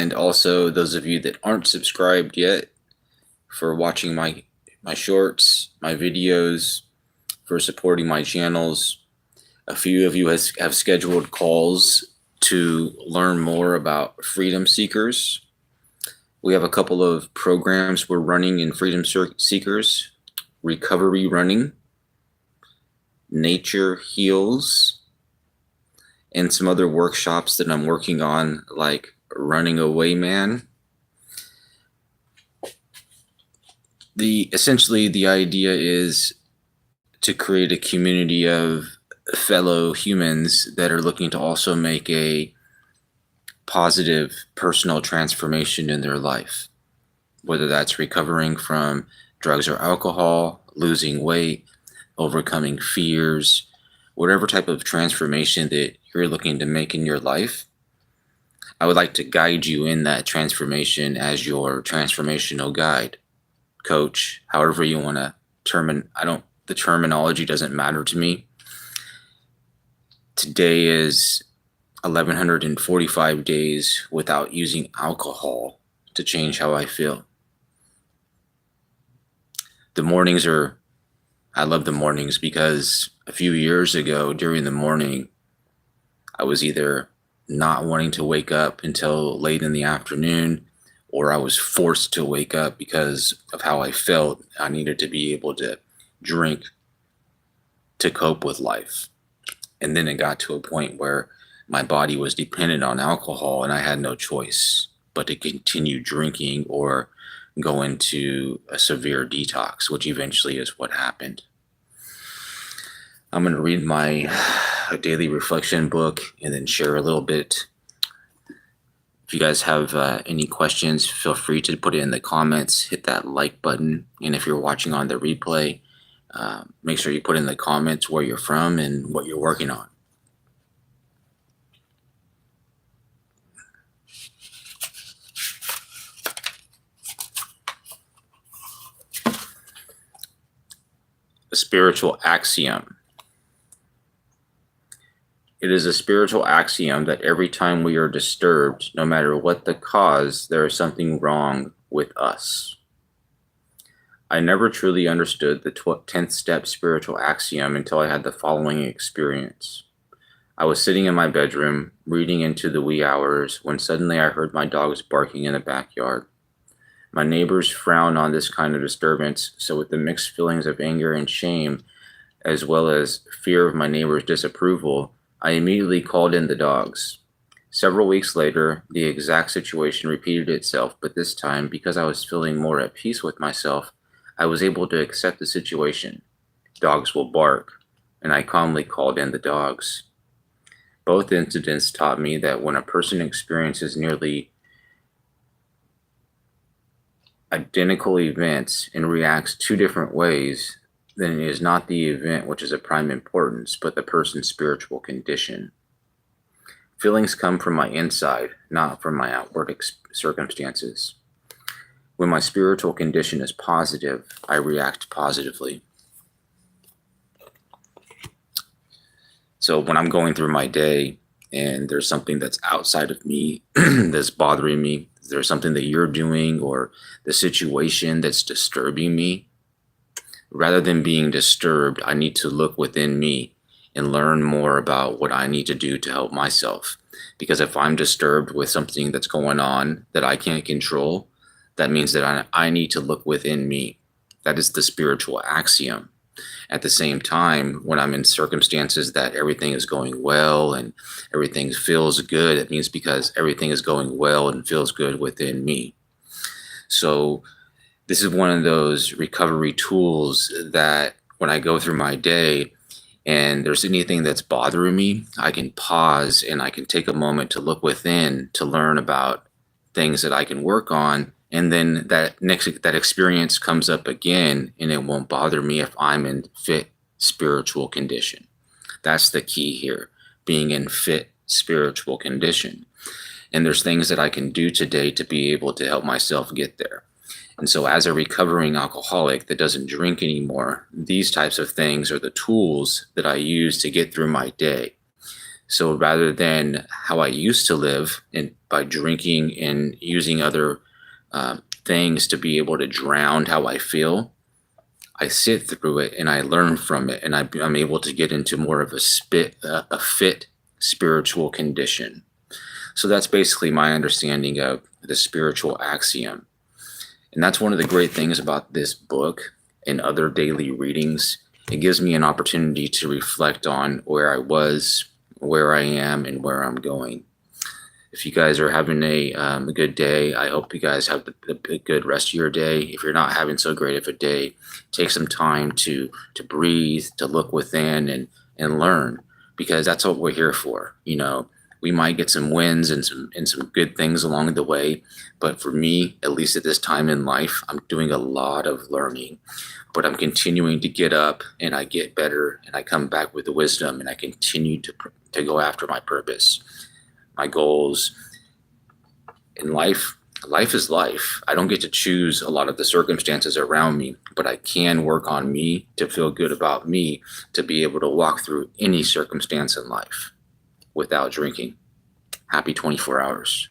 And also those of you that aren't subscribed yet, for watching my shorts, my videos, for supporting my channels. A few of you have scheduled calls to learn more about freedom seekers. We have a couple of programs we're running in Freedom Seekers: Recovery Running, Nature Heals, and some other workshops that I'm working on, like Running Away Man. Essentially the idea is to create a community of fellow humans that are looking to also make a positive personal transformation in their life, whether that's recovering from drugs or alcohol, losing weight, overcoming fears, whatever type of transformation that you're looking to make in your life. I would like to guide you in that transformation as your transformational guide, coach, however you want to the terminology doesn't matter to me. Today is 1145 days without using alcohol to change how I feel. I love the mornings because a few years ago during the morning, I was either not wanting to wake up until late in the afternoon, or I was forced to wake up because of how I felt. I needed to be able to drink to cope with life. And then it got to a point where my body was dependent on alcohol and I had no choice but to continue drinking or go into a severe detox, which eventually is what happened. I'm going to read my daily reflection book and then share a little bit. If you guys have any questions, feel free to put it in the comments, hit that like button. And if you're watching on the replay, make sure you put in the comments where you're from and what you're working on. A spiritual axiom. It is a spiritual axiom that every time we are disturbed, no matter what the cause, there is something wrong with us. I never truly understood the 10th step spiritual axiom until I had the following experience. I was sitting in my bedroom, reading into the wee hours, when suddenly I heard my dogs barking in the backyard. My neighbors frown on this kind of disturbance, so with the mixed feelings of anger and shame, as well as fear of my neighbors' disapproval, I immediately called in the dogs. Several weeks later, the exact situation repeated itself, but this time, because I was feeling more at peace with myself, I was able to accept the situation. Dogs will bark, and I calmly called in the dogs. Both incidents taught me that when a person experiences nearly identical events and reacts two different ways, then it is not the event which is of prime importance, but the person's spiritual condition. Feelings come from my inside, not from my outward circumstances. When my spiritual condition is positive, I react positively. So when I'm going through my day and there's something that's outside of me that's bothering me, there's something that you're doing or the situation that's disturbing me, rather than being disturbed, I need to look within me and learn more about what I need to do to help myself. Because if I'm disturbed with something that's going on that I can't control, that means that I need to look within me. That is the spiritual axiom. At the same time, when I'm in circumstances that everything is going well and everything feels good, it means because everything is going well and feels good within me. So this is one of those recovery tools that when I go through my day and there's anything that's bothering me, I can pause and I can take a moment to look within to learn about things that I can work on. And then that experience comes up again and it won't bother me if I'm in fit spiritual condition. That's the key here, being in fit spiritual condition. And there's things that I can do today to be able to help myself get there. And so as a recovering alcoholic that doesn't drink anymore, these types of things are the tools that I use to get through my day. So rather than how I used to live and by drinking and using other things to be able to drown how I feel, I sit through it and I learn from it, and I'm able to get into more of a fit spiritual condition. So that's basically my understanding of the spiritual axiom. And that's one of the great things about this book and other daily readings. It gives me an opportunity to reflect on where I was, where I am, and where I'm going. If you guys are having a good day, I hope you guys have a good rest of your day. If you're not having so great of a day, take some time to breathe, to look within, and learn, because that's what we're here for. We might get some wins and some good things along the way, but for me, at least at this time in life, I'm doing a lot of learning. But I'm continuing to get up, and I get better, and I come back with the wisdom, and I continue to go after my purpose, my goals in life. Life is life. I don't get to choose a lot of the circumstances around me, but I can work on me to feel good about me, to be able to walk through any circumstance in life without drinking. Happy 24 hours.